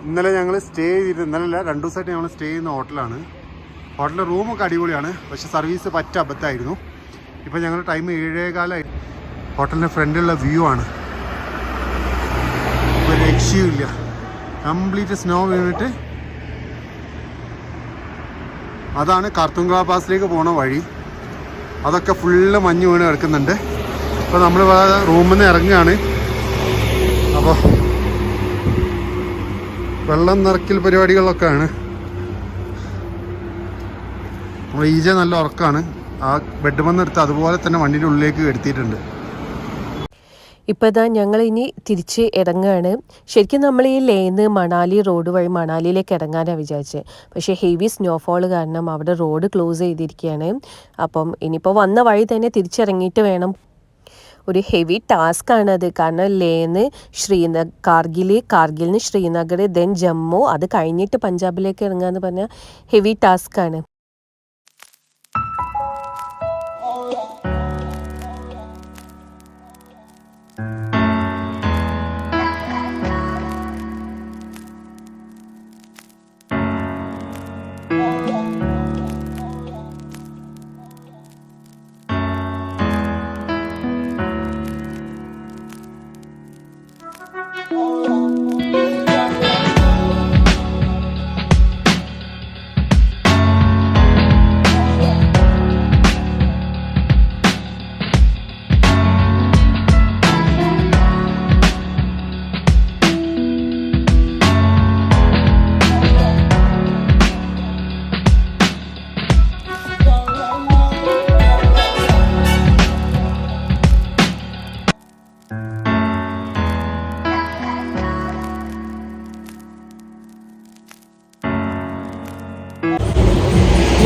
ഇന്നലെ ഞങ്ങൾ സ്റ്റേ ചെയ്ത് ഇന്നലെ 2 ദിവസമായിട്ട് ഞങ്ങൾ സ്റ്റേ ചെയ്യുന്ന ഹോട്ടലാണ്. ഹോട്ടലിലെ റൂമൊക്കെ അടിപൊളിയാണ്, പക്ഷേ സർവീസ് അബദ്ധമായിരുന്നു. ഇപ്പോൾ ഞങ്ങൾ ടൈം 7:15. ഹോട്ടലിൻ്റെ ഫ്രണ്ടിലുള്ള വ്യൂ ആണ്, ഒരു രക്ഷയുമില്ല. കംപ്ലീറ്റ് സ്നോ വീണിട്ട് അതാണ് കാർത്തുങ്കാ പാസിലേക്ക് പോണ വഴി. അതൊക്കെ ഫുള്ള് മഞ്ഞ് വീണ് കിടക്കുന്നുണ്ട്. അപ്പോൾ നമ്മൾ റൂമിൽ നിന്ന് ഇറങ്ങുകയാണ്. അപ്പോൾ വെള്ളം നിറയ്ക്കൽ പരിപാടികളൊക്കെയാണ്. നമ്മൾ ഈജ നല്ല ഉറക്കമാണ്. ആ ബെഡ് വന്നെടുത്ത് അതുപോലെ തന്നെ വണ്ടിയുടെ ഉള്ളിലേക്ക് എടുത്തിട്ടുണ്ട്. ഇപ്പോൾ ഇതാ ഞങ്ങൾ ഇനി തിരിച്ച് ഇറങ്ങുകയാണ്. ശരിക്കും നമ്മൾ ഈ ലേന്ന് മണാലി റോഡ് വഴി മണാലിയിലേക്ക് ഇറങ്ങാനാണ് വിചാരിച്ചത്. പക്ഷേ ഹെവി സ്നോഫോൾ കാരണം അവിടെ റോഡ് ക്ലോസ് ചെയ്തിരിക്കുകയാണ്. അപ്പം ഇനിയിപ്പോൾ വന്ന വഴി തന്നെ തിരിച്ചിറങ്ങിയിട്ട് വേണം. ഒരു ഹെവി ടാസ്ക്കാണത്. കാരണം ലേന്ന് കാർഗിലിൽ നിന്ന് ശ്രീനഗർ, ദെൻ ജമ്മു, അത് കഴിഞ്ഞിട്ട് പഞ്ചാബിലേക്ക് ഇറങ്ങുക എന്ന് പറഞ്ഞാൽ ഹെവി ടാസ്ക്കാണ്.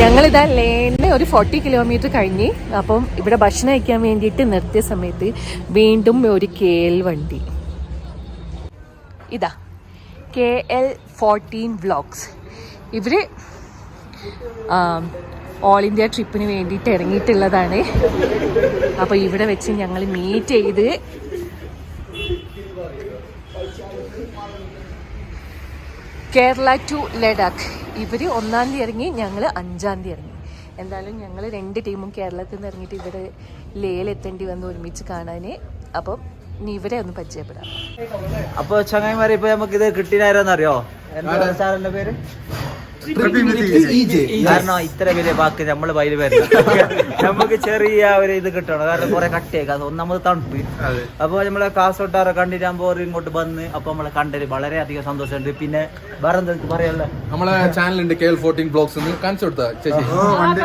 ഞങ്ങളിതാ ലേന്ന് ഒരു 40 കിലോമീറ്റർ കഴിഞ്ഞ് അപ്പം ഇവിടെ ഭക്ഷണം കഴിക്കാൻ വേണ്ടിയിട്ട് നിർത്തിയ സമയത്ത് വീണ്ടും ഒരു KL വണ്ടി. ഇതാ KL14 വ്ളോഗ്സ്. ഇവർ ഓൾ ഇന്ത്യ ട്രിപ്പിന് വേണ്ടിയിട്ട് ഇറങ്ങിയിട്ടുള്ളതാണ്. അപ്പോൾ ഇവിടെ വെച്ച് ഞങ്ങൾ മീറ്റ് ചെയ്ത് കേരള ടു ലഡാക്ക്. ഇവർ 1-ാം തീയതി ഇറങ്ങി, ഞങ്ങൾ 5-ാം തീയതി ഇറങ്ങി. എന്തായാലും ഞങ്ങൾ 2 ടീമും കേരളത്തിൽ നിന്ന് ഇറങ്ങിയിട്ട് ഇവിടെ ലേയിലെത്തേണ്ടി വന്ന് ഒരുമിച്ച് കാണാൻ. അപ്പം ഇനി ഇവരെ ഒന്ന് പരിചയപ്പെടാം. അപ്പോൾ ചങ്ങായിമാരെ ഇപ്പോൾ നമുക്ക് ഇത് കിട്ടിയാരെന്നറിയോ? എന്താ സാറിന്റെ പേര്? കാരണം ഇത്ര വലിയ വാക്ക് നമ്മള് വയല് വരുന്നത് നമുക്ക് ചെറിയ ഒരു ഇത് കിട്ടണം. കാരണം കുറെ കട്ടേക്കാം, ഒന്നാമത് തണുപ്പ്. അപ്പൊ നമ്മളെ കാസർഗോട്ടാറെ കണ്ടിട്ടാകുമ്പോ ഇങ്ങോട്ട് വന്ന് അപ്പൊ നമ്മളെ കണ്ടത് വളരെയധികം സന്തോഷമുണ്ട്. പിന്നെ വേറെ എന്താ പറയാനുള്ള നമ്മളെ ചാനലുണ്ട് KL14 വ്ളോഗ്സ് കാണിച്ചു കൊടുത്ത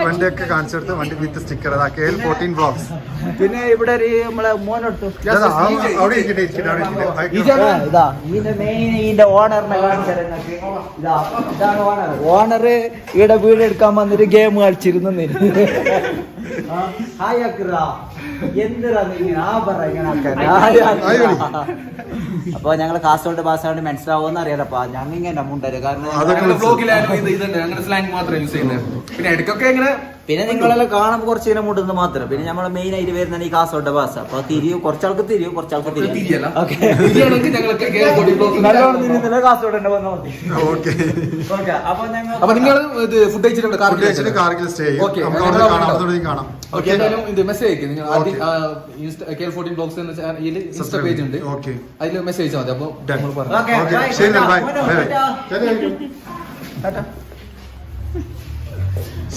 വണ്ടിയൊക്കെ കാണിച്ചു കൊടുത്ത് വണ്ടി വിത്ത് സ്റ്റിക്കർ KL14 വ്ളോഗ്സ്. പിന്നെ ഇവിടെ നമ്മളെ മോനോട്ടു ഇതാ ഇതിന്റെ മെയിൻ ഇതിന്റെ ഓണറിനെ കാണിച്ചു. ഇതാണ് ഓണർ. ഓണർ ഇവിടെ വീട് എടുക്കാൻ വന്നിട്ട് ഗെയിം കളിച്ചിരുന്നു. ഹായ് അക്ര എന്തിനാ അപ്പൊ ഞങ്ങള് കാസർഗോഡ് ഭാഷ മനസ്സിലാവുമെന്ന് അറിയാലപ്പാ. ഞങ്ങൾ ഇങ്ങനെ മുണ്ടര് കാരണം പിന്നെ നിങ്ങളെല്ലാം കാണുമ്പോൾ കുറച്ച് ഇങ്ങനെ മുട്ടുന്നത് മാത്രം. പിന്നെ നമ്മളെ മെയിൻ ആയിട്ട് വരുന്ന ഈ കാസർഗോഡ് ഭാഷ. അപ്പൊ തിരിയും, കുറച്ചാൾക്ക് തിരിയും, കുറച്ചാൾക്ക് തിരിയും. നല്ലോണം തിരിയുന്നില്ല, കാസർഗോഡ് തന്നെ വന്നാൽ മതി. അപ്പൊ നിങ്ങൾ ഫുഡ് കഴിച്ചിട്ടുണ്ട് കാർഗിൽ സ്റ്റേ മെസ്സേജ് അയക്കും. നിങ്ങൾ KL14 വ്ളോഗ്സ് എന്ന ഇൻസ്റ്റാ പേജ് ഉണ്ട്, അതിൽ മെസ്സേജ് അയച്ചാൽ മതി. അപ്പൊ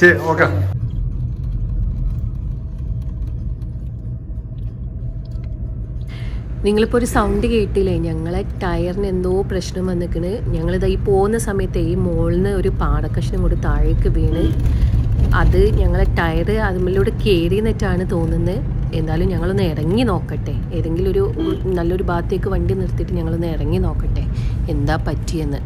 ശരി, ഓക്കെ. നിങ്ങളിപ്പോൾ ഒരു സൗണ്ട് കേട്ടില്ലേ? ഞങ്ങളെ ടയറിന് എന്തോ പ്രശ്നം വന്നിക്കണ്. ഞങ്ങളിതാ ഈ പോകുന്ന സമയത്ത് ഈ മുകളിൽ നിന്ന് ഒരു പാടക്കഷ്ണം കൂടി താഴേക്ക് വീണ് അത് ഞങ്ങളെ ടയർ അതിലൂടെ കയറി എന്നിട്ടാണ് തോന്നുന്നത്. എന്നാലും ഞങ്ങളൊന്ന് ഇറങ്ങി നോക്കട്ടെ, ഏതെങ്കിലും ഒരു നല്ലൊരു ഭാഗത്തേക്ക് വണ്ടി നിർത്തിയിട്ട് ഞങ്ങളൊന്ന് ഇറങ്ങി നോക്കട്ടെ എന്താ പറ്റിയെന്ന്.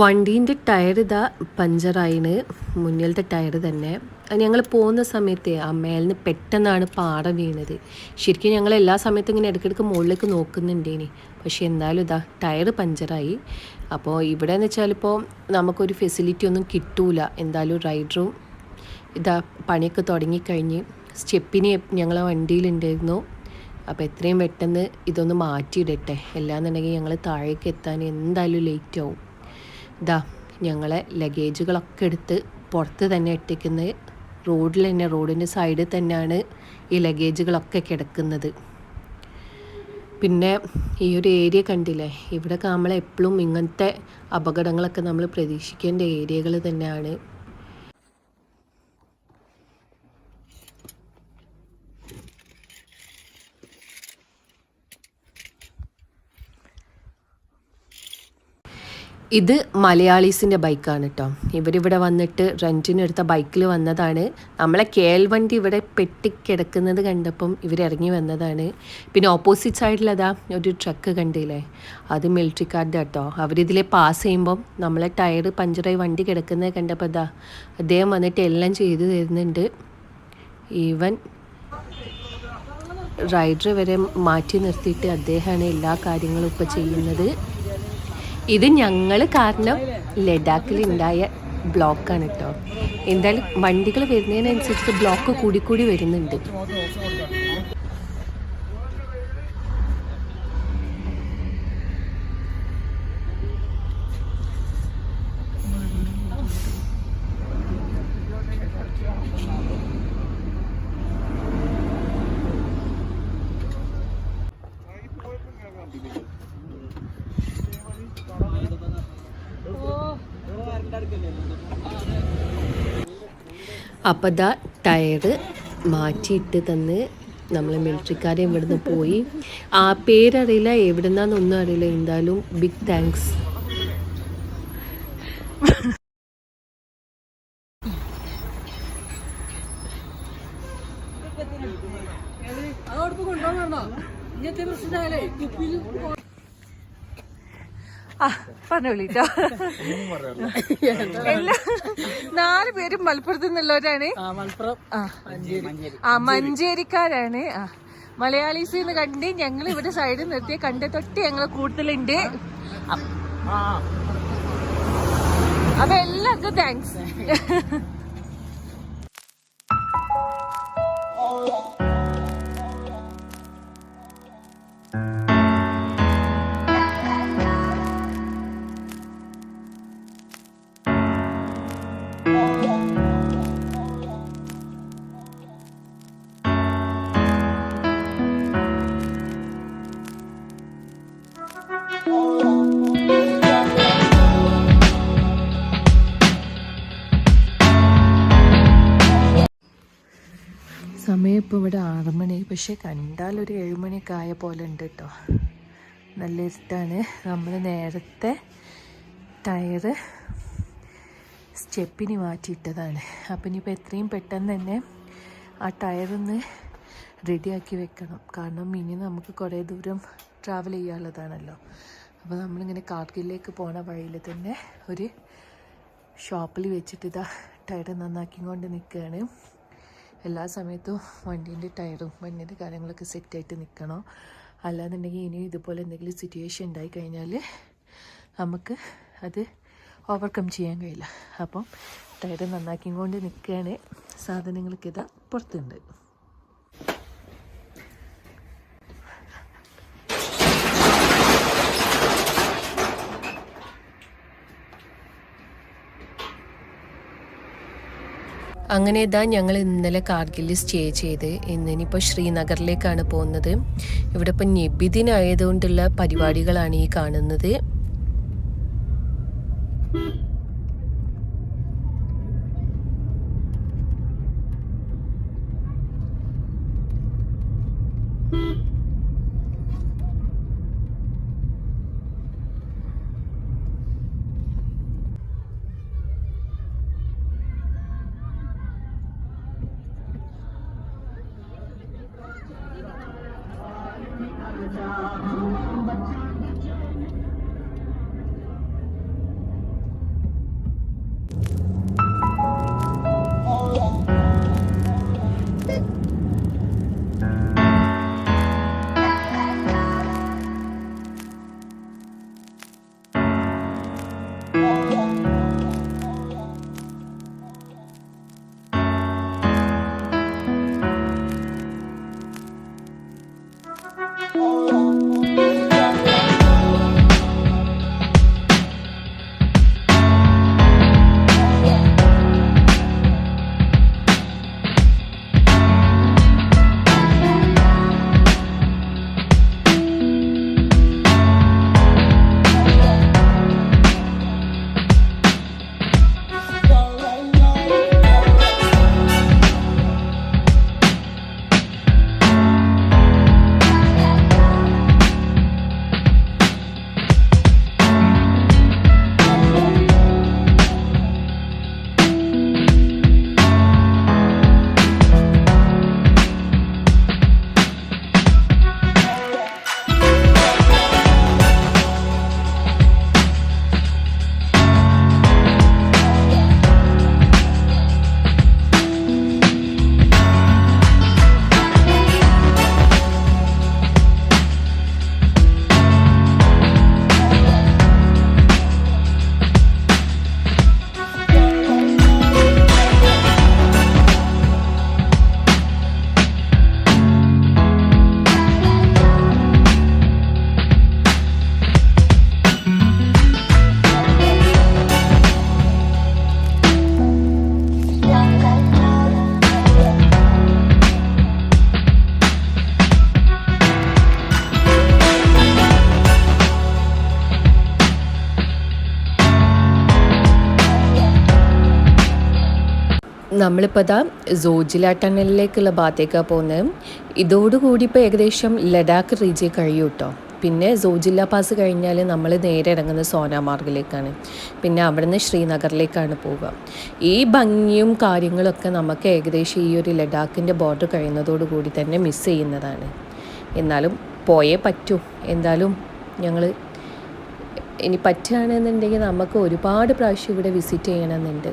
വണ്ടീൻ്റെ ടയർ ഇതാ പഞ്ചറായിന്, മുന്നിലത്തെ ടയർ തന്നെ. ഞങ്ങൾ പോകുന്ന സമയത്ത് ആ മേലിന് പെട്ടെന്നാണ് പാട വീണത്. ശരിക്കും ഞങ്ങൾ എല്ലാ സമയത്തും ഇങ്ങനെ ഇടയ്ക്കിടയ്ക്ക് മുകളിലേക്ക് നോക്കുന്നുണ്ടേനി, പക്ഷേ എന്തായാലും ഇതാ ടയർ പഞ്ചറായി. അപ്പോൾ ഇവിടെ എന്ന് വെച്ചാൽ ഇപ്പോൾ നമുക്കൊരു ഫെസിലിറ്റി ഒന്നും കിട്ടൂല. എന്തായാലും റൈഡറും ഇതാ പണിയൊക്കെ തുടങ്ങിക്കഴിഞ്ഞ് സ്റ്റെപ്പിന് ഞങ്ങളെ വണ്ടിയിലുണ്ടായിരുന്നു. അപ്പോൾ എത്രയും പെട്ടെന്ന് ഇതൊന്ന് മാറ്റിയിടട്ടെ, അല്ലാന്നുണ്ടെങ്കിൽ ഞങ്ങൾ താഴേക്ക് എത്താൻ എന്തായാലും ലേറ്റ് ആവും. ഇതാ ഞങ്ങളെ ലഗേജുകളൊക്കെ എടുത്ത് പുറത്ത് തന്നെ ഇട്ടിരിക്കുന്നത്. റോഡിൽ തന്നെ, റോഡിൻ്റെ സൈഡിൽ തന്നെയാണ് ഈ ലഗേജുകളൊക്കെ കിടക്കുന്നത്. പിന്നെ ഈ ഒരു ഏരിയ കണ്ടില്ലേ, ഇവിടെ നമ്മൾ എപ്പോഴും ഇങ്ങനത്തെ അപകടങ്ങളൊക്കെ നമ്മൾ പ്രതീക്ഷിക്കേണ്ട ഏരിയകൾ തന്നെയാണ്. ഇത് മലയാളീസിൻ്റെ ബൈക്കാണ് കേട്ടോ. ഇവരിവിടെ വന്നിട്ട് റെൻറ്റിനെടുത്ത ബൈക്കിൽ വന്നതാണ്. നമ്മളെ കേൽ വണ്ടി ഇവിടെ പെട്ടിക്കിടക്കുന്നത് കണ്ടപ്പം ഇവരിറങ്ങി വന്നതാണ്. പിന്നെ ഓപ്പോസിറ്റ് സൈഡിലതാ ഒരു ട്രക്ക് കണ്ടില്ലേ, അത് മിലിറ്ററിക്കാരുടെ കേട്ടോ. അവരിതിലെ പാസ് ചെയ്യുമ്പം നമ്മളെ ടയർ പഞ്ചറായി വണ്ടി കിടക്കുന്നത് കണ്ടപ്പോൾ അതാ അദ്ദേഹം വന്നിട്ട് എല്ലാം ചെയ്തു തരുന്നുണ്ട്. ഈവൻ റൈഡർ വരെ മാറ്റി നിർത്തിയിട്ട് അദ്ദേഹമാണ് എല്ലാ കാര്യങ്ങളും ഇപ്പോൾ ചെയ്യുന്നത്. ഇത് ഞങ്ങൾ കാരണം ലഡാക്കിൽ ഉണ്ടായ ബ്ലോക്കാണ് കേട്ടോ. എന്തായാലും വണ്ടികൾ വരുന്നതിനനുസരിച്ച് ബ്ലോക്ക് കൂടിക്കൂടി വരുന്നുണ്ട്. അപ്പോൾ ദാ ടയർ മാറ്റിയിട്ട് തന്ന് നമ്മൾ മിലിറ്ററിക്കാരെ ഇവിടുന്ന് പോയി. ആ പേരറിയില്ല, എവിടുന്നാന്നൊന്നും അറിയില്ല. എന്തായാലും ബിഗ് താങ്ക്സ്. പറഞ്ഞോളിട്ടോ. എല്ലാ 4 പേരും മലപ്പുറത്ത് നിന്നുള്ളവരാണ്. മഞ്ചേരിക്കാരാണ്. മലയാളീസ് എന്ന് കണ്ട് ഞങ്ങൾ ഇവിടെ സൈഡിൽ നിർത്തിയ കണ്ട തൊട്ട് ഞങ്ങൾ കൂടുതലുണ്ട്. അപ്പൊ എല്ലാവർക്കും താങ്ക്സ്. സമയം ഇപ്പോൾ ഇവിടെ 6 മണി, പക്ഷെ കണ്ടാൽ ഒരു 7 മണിയൊക്കെ ആയ പോലെ ഉണ്ട് കേട്ടോ. നല്ല ഇരുട്ടാണ്. നമ്മൾ നേരത്തെ ടയർ സ്റ്റെപ്പിന് മാറ്റിയിട്ടതാണ്. അപ്പം ഇനിയിപ്പോൾ എത്രയും പെട്ടെന്ന് തന്നെ ആ ടയറൊന്ന് റെഡിയാക്കി വെക്കണം. കാരണം ഇനി നമുക്ക് കുറേ ദൂരം ട്രാവൽ ചെയ്യാനുള്ളതാണല്ലോ. അപ്പോൾ നമ്മളിങ്ങനെ കാർഗിലേക്ക് പോണ വഴിയിൽ തന്നെ ഒരു ഷോപ്പിൽ വെച്ചിട്ട് ഇതാ ടയർ നന്നാക്കിക്കൊണ്ട് നിൽക്കുകയാണ്. എല്ലാ സമയത്തും വണ്ടീൻ്റെ ടയറും വണ്ടീൻ്റെ കാര്യങ്ങളൊക്കെ സെറ്റായിട്ട് നിൽക്കണം. അല്ലാന്നുണ്ടെങ്കിൽ ഇനിയും ഇതുപോലെ എന്തെങ്കിലും സിറ്റുവേഷൻ ഉണ്ടായി കഴിഞ്ഞാൽ നമുക്ക് അത് ഓവർകം ചെയ്യാൻ കഴിയില്ല. അപ്പം ടയർ നന്നാക്കിക്കൊണ്ട് നിൽക്കുകയാണ്. സാധനങ്ങളൊക്കെ ഇതാ പുറത്തുണ്ട്. അങ്ങനെ ഇതാ ഞങ്ങൾ ഇന്നലെ കാർഗിലിൽ സ്റ്റേ ചെയ്ത് ഇന്നിപ്പോൾ ശ്രീനഗറിലേക്കാണ് പോകുന്നത്. ഇവിടെ ഇപ്പം നബിദിനായതുകൊണ്ടുള്ള പരിപാടികളാണ് ഈ കാണുന്നത്. നമ്മളിപ്പോൾ ഇതാ സോജില ടണലിലേക്കുള്ള ഭാഗത്തേക്കാണ് പോകുന്നത്. ഇതോടുകൂടി ഇപ്പോൾ ഏകദേശം ലഡാക്ക് റീച്ച് കഴിയും കേട്ടോ. പിന്നെ സോജില പാസ് കഴിഞ്ഞാൽ നമ്മൾ നേരെ ഇറങ്ങുന്നത് സോനാമാർഗിലേക്കാണ്. പിന്നെ അവിടെ നിന്ന് ശ്രീനഗറിലേക്കാണ് പോവുക. ഈ ഭംഗിയും കാര്യങ്ങളൊക്കെ നമുക്ക് ഏകദേശം ഈ ഒരു ലഡാക്കിൻ്റെ ബോർഡർ കഴിയുന്നതോടു കൂടി തന്നെ മിസ് ചെയ്യുന്നതാണ്. എന്നാലും പോയേ പറ്റൂ. എന്തായാലും ഞങ്ങൾ ഇനി പറ്റുകയാണെന്നുണ്ടെങ്കിൽ നമുക്ക് ഒരുപാട് പ്രാവശ്യം ഇവിടെ വിസിറ്റ് ചെയ്യണമെന്നുണ്ട്.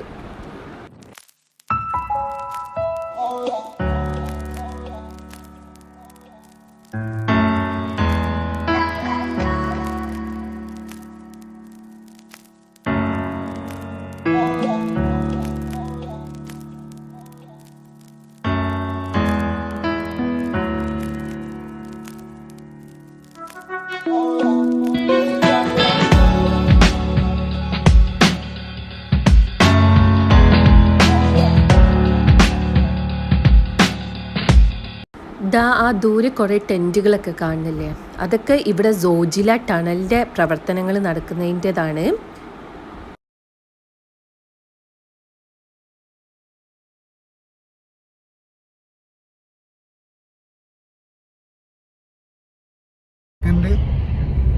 ആ ദൂരെ കുറേ ടെൻറ്റുകളൊക്കെ കാണുന്നില്ലേ, അതൊക്കെ ഇവിടെ സോജില ടണലിൻ്റെ പ്രവർത്തനങ്ങൾ നടക്കുന്നതിൻ്റെതാണ്.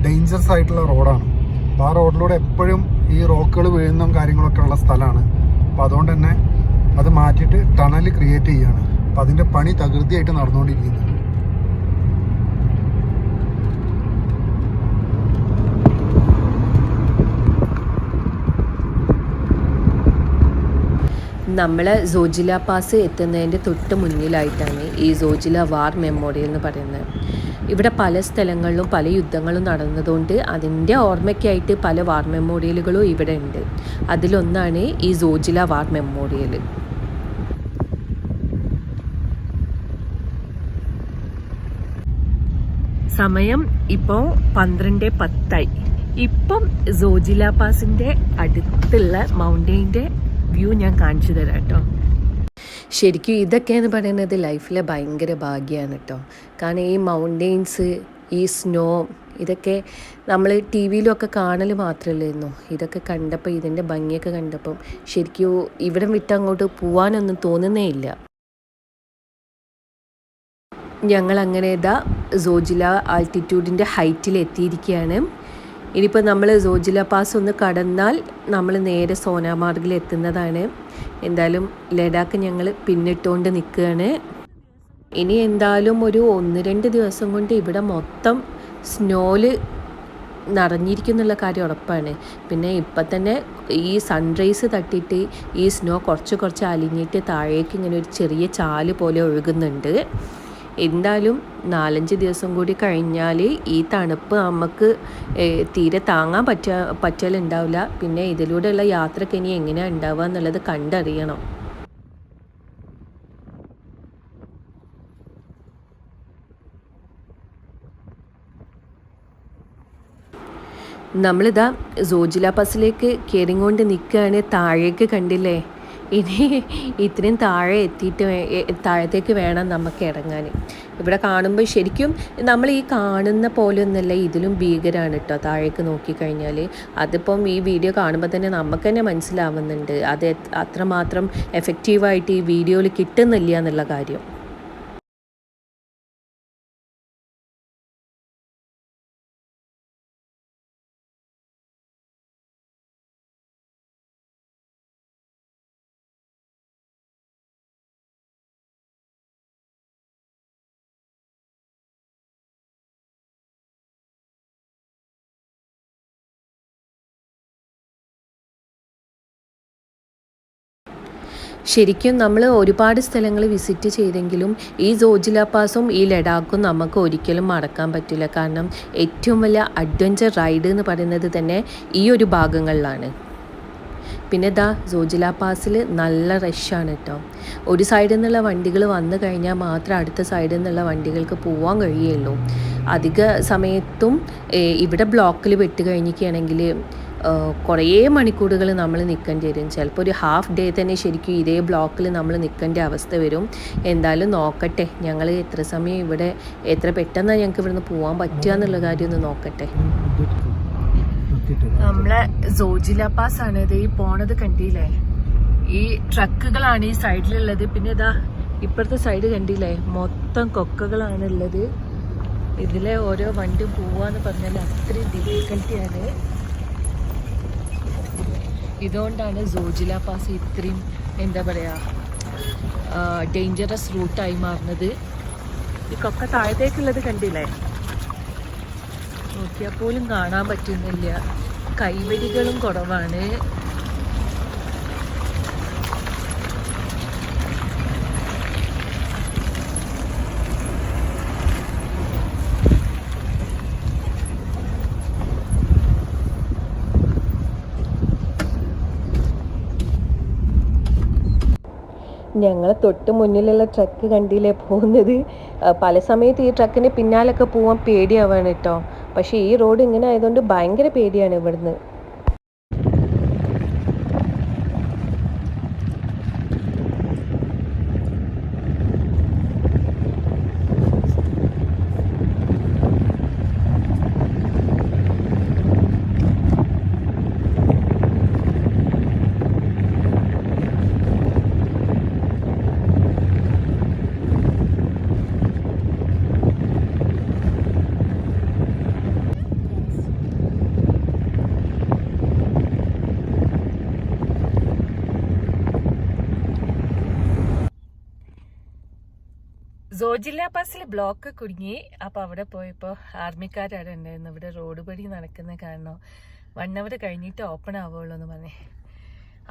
ഡേഞ്ചറസ് ആയിട്ടുള്ള റോഡാണ്. അപ്പോൾ ആ റോഡിലൂടെ എപ്പോഴും ഈ റോക്കുകൾ വീഴുന്നതും കാര്യങ്ങളൊക്കെ ഉള്ള സ്ഥലമാണ്. അപ്പോൾ അതുകൊണ്ട് തന്നെ അത് മാറ്റിയിട്ട് ടണൽ ക്രിയേറ്റ് ചെയ്യുകയാണ്. അപ്പം അതിൻ്റെ പണി തകൃതിയായിട്ട് നടന്നുകൊണ്ടിരിക്കുന്നുണ്ട്. നമ്മൾ സോജില പാസ് എത്തുന്നതിൻ്റെ തൊട്ട് മുന്നിലായിട്ടാണ് ഈ സോജില വാർ മെമ്മോറിയൽ എന്ന് പറയുന്നത്. ഇവിടെ പല സ്ഥലങ്ങളിലും പല യുദ്ധങ്ങളും നടന്നതുകൊണ്ട് അതിൻ്റെ ഓർമ്മയ്ക്കായിട്ട് പല വാർ മെമ്മോറിയലുകളും ഇവിടെ ഉണ്ട്. അതിലൊന്നാണ് ഈ സോജില വാർ മെമ്മോറിയൽ. സമയം ഇപ്പോൾ 12:10. ഇപ്പം സോജില പാസിൻ്റെ അടുത്തുള്ള മൗണ്ടെയിൻ്റെ വ്യൂ ഞാൻ കാണിച്ചു തരാം കേട്ടോ. ശരിക്കും ഇതൊക്കെ എന്ന് പറയുന്നത് ലൈഫിലെ ഭയങ്കര ഭാഗ്യമാണ് കേട്ടോ. കാരണം ഈ മൗണ്ടെയിൻസ്, ഈ സ്നോ, ഇതൊക്കെ നമ്മൾ ടി വിയിലൊക്കെ കാണൽ മാത്രമല്ലായിരുന്നു. ഇതൊക്കെ കണ്ടപ്പോൾ, ഇതിൻ്റെ ഭംഗിയൊക്കെ കണ്ടപ്പം ശരിക്കും ഇവിടം വിട്ട് അങ്ങോട്ട് പോകാനൊന്നും തോന്നുന്നേ ഇല്ല. ഞങ്ങളങ്ങനെ ഇതാ സോജില ആൾട്ടിറ്റ്യൂഡിൻ്റെ ഹൈറ്റിൽ എത്തിയിരിക്കുകയാണ്. ഇനിയിപ്പോൾ നമ്മൾ സോജില പാസ് ഒന്ന് കടന്നാൽ നമ്മൾ നേരെ സോനാമാർഗിൽ എത്തുന്നതാണ്. എന്തായാലും ലഡാക്ക് ഞങ്ങൾ പിന്നിട്ടുകൊണ്ട് നിൽക്കുകയാണ്. ഇനി എന്തായാലും ഒരു 1-2 ദിവസം കൊണ്ട് ഇവിടെ മൊത്തം സ്നോയിൽ നിറഞ്ഞിരിക്കുന്നുള്ള കാര്യം ഉറപ്പാണ്. പിന്നെ ഇപ്പം തന്നെ ഈ സൺറൈസ് തട്ടിയിട്ട് ഈ സ്നോ കുറച്ച് അലിഞ്ഞിട്ട് താഴേക്ക് ഇങ്ങനെ ഒരു ചെറിയ ചാല് പോലെ ഒഴുകുന്നുണ്ട്. എന്തായാലും 4-5 ദിവസം കൂടി കഴിഞ്ഞാൽ ഈ തണുപ്പ് നമുക്ക് തീരെ താങ്ങാൻ പറ്റലുണ്ടാവില്ല. പിന്നെ ഇതിലൂടെയുള്ള യാത്രയ്ക്ക് ഇനി എങ്ങനെയാണ് ഉണ്ടാവുക എന്നുള്ളത് കണ്ടറിയണം. നമ്മളിതാ സോജില പാസിലേക്ക് കയറിക്കൊണ്ട് നിൽക്കുകയാണ്. താഴേക്ക് കണ്ടില്ലേ, ഇനി ഇത്രയും താഴെ എത്തിയിട്ട് താഴത്തേക്ക് വേണം നമുക്ക് ഇറങ്ങാൻ. ഇവിടെ കാണുമ്പോൾ ശരിക്കും നമ്മൾ ഈ കാണുന്ന പോലെയൊന്നുമല്ല, ഇതിലും ഭീകരമാണ് കേട്ടോ താഴേക്ക് നോക്കിക്കഴിഞ്ഞാൽ. അതിപ്പം ഈ വീഡിയോ കാണുമ്പോൾ തന്നെ നമുക്ക് തന്നെ മനസ്സിലാവുന്നുണ്ട് അത് അത്രമാത്രം എഫക്റ്റീവായിട്ട് ഈ വീഡിയോയിൽ കിട്ടുന്നില്ല എന്നുള്ള കാര്യം. ശരിക്കും നമ്മൾ ഒരുപാട് സ്ഥലങ്ങൾ വിസിറ്റ് ചെയ്തെങ്കിലും ഈ സോജില പാസും ഈ ലഡാക്കും നമുക്ക് ഒരിക്കലും മറക്കാൻ പറ്റില്ല. കാരണം ഏറ്റവും വലിയ അഡ്വഞ്ചർ റൈഡ് എന്ന് പറയുന്നത് തന്നെ ഈ ഒരു ഭാഗങ്ങളിലാണ്. പിന്നെ ഇതാ സോജില പാസിൽ നല്ല റഷാണ് കേട്ടോ. ഒരു സൈഡിൽ നിന്നുള്ള വണ്ടികൾ വന്നു കഴിഞ്ഞാൽ മാത്രം അടുത്ത സൈഡിൽ നിന്നുള്ള വണ്ടികൾക്ക് പോകാൻ കഴിയുള്ളൂ. അധിക സമയത്തും ഇവിടെ ബ്ലോക്കിൽ പെട്ട് കഴിഞ്ഞിരിക്കുകയാണെങ്കിൽ കുറേ മണിക്കൂറുകൾ നമ്മൾ നിൽക്കേണ്ടി വരും. ചിലപ്പോൾ ഒരു ഹാഫ് ഡേ തന്നെ ശരിക്കും ഇതേ ബ്ലോക്കിൽ നമ്മൾ നിൽക്കേണ്ട അവസ്ഥ വരും. എന്തായാലും നോക്കട്ടെ, ഞങ്ങൾ എത്ര സമയം ഇവിടെ, എത്ര പെട്ടെന്നാണ് ഞങ്ങൾക്ക് ഇവിടുന്ന് പോകാൻ പറ്റുക എന്നുള്ള കാര്യം ഒന്ന് നോക്കട്ടെ. നമ്മളെ സോജില പാസ് ആണ് ഇത് ഈ പോണത് കണ്ടില്ലേ. ഈ ട്രക്കുകളാണ് ഈ സൈഡിലുള്ളത്. പിന്നെ ഇതാ ഇപ്പുറത്തെ സൈഡ് കണ്ടില്ലേ, മൊത്തം കൊക്കകളാണ് ഉള്ളത്. ഇതിലെ ഓരോ വണ്ടി പോവാന്ന് പറഞ്ഞാൽ അത്രയും ഡിഫിക്കൽട്ടിയാണ്. ഇതുകൊണ്ടാണ് സോജില പാസ് ഇത്രയും എന്താ പറയുക ഡേഞ്ചറസ് റൂട്ടായി മാറുന്നത്. ഈ കൊക്ക താഴത്തേക്കുള്ളത് കണ്ടില്ലേ, നോക്കിയാൽ പോലും കാണാൻ പറ്റുന്നില്ല. കൈവരികളും കുറവാണ്. ഞങ്ങളെ തൊട്ട് മുന്നിലുള്ള ട്രക്ക് കണ്ടില്ലേ പോകുന്നത്. പല സമയത്ത് ഈ ട്രക്കിന് പിന്നാലൊക്കെ പോവാൻ പേടിയാവാണ് കേട്ടോ. പക്ഷേ ഈ റോഡ് ഇങ്ങനെ ആയതുകൊണ്ട് ഭയങ്കര പേടിയാണ് ഇവിടുന്ന്. സോജില പാസിൽ ബ്ലോക്ക് കുടുങ്ങി. അപ്പോൾ അവിടെ പോയപ്പോൾ ആർമിക്കാരാണ് ഉണ്ടായിരുന്നു. ഇവിടെ റോഡ് പണി നടക്കുന്ന കാരണം 1 hour കഴിഞ്ഞിട്ട് ഓപ്പൺ ആവുള്ളൂ എന്ന് പറഞ്ഞേ.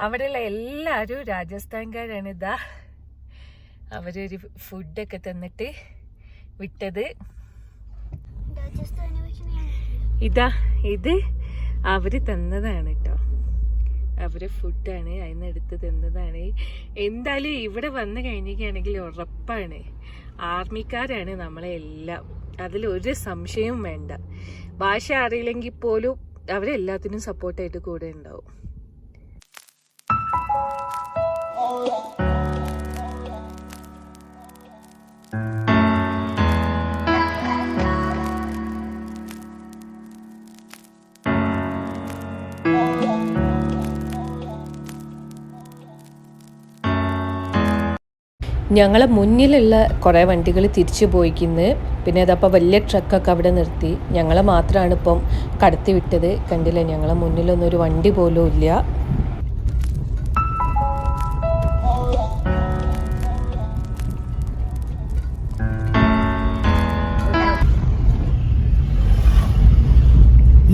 അവിടെയുള്ള എല്ലാവരും രാജസ്ഥാൻകാരാണ്. ഇതാ അവരൊരു ഫുഡൊക്കെ തന്നിട്ട് വിട്ടത്. ഇതാ ഇത് അവര് തന്നതാണ് കേട്ടോ. അവര് ഫുഡാണ്, അതിന് എടുത്ത് തന്നതാണ്. എന്തായാലും ഇവിടെ വന്നു കഴിഞ്ഞിരിക്കുകയാണെങ്കിൽ ഉറപ്പാണ് ആർമിക്കാരാണ് നമ്മളെ എല്ലാം. അതിലൊരു സംശയവും വേണ്ട. ഭാഷ അറിയില്ലെങ്കിൽ പോലും അവരെല്ലാത്തിനും സപ്പോർട്ടായിട്ട് കൂടെ ഉണ്ടാവും. ഞങ്ങളെ മുന്നിലുള്ള കുറേ വണ്ടികൾ തിരിച്ചു പോയിക്കുന്നു. പിന്നെ അതപ്പോൾ വലിയ ട്രക്കൊക്കെ അവിടെ നിർത്തി. ഞങ്ങളെ മാത്രമാണ് ഇപ്പം കടത്തി വിട്ടത്. കണ്ടില്ല, ഞങ്ങളെ മുന്നിലൊന്നും ഒരു വണ്ടി പോലും ഇല്ല.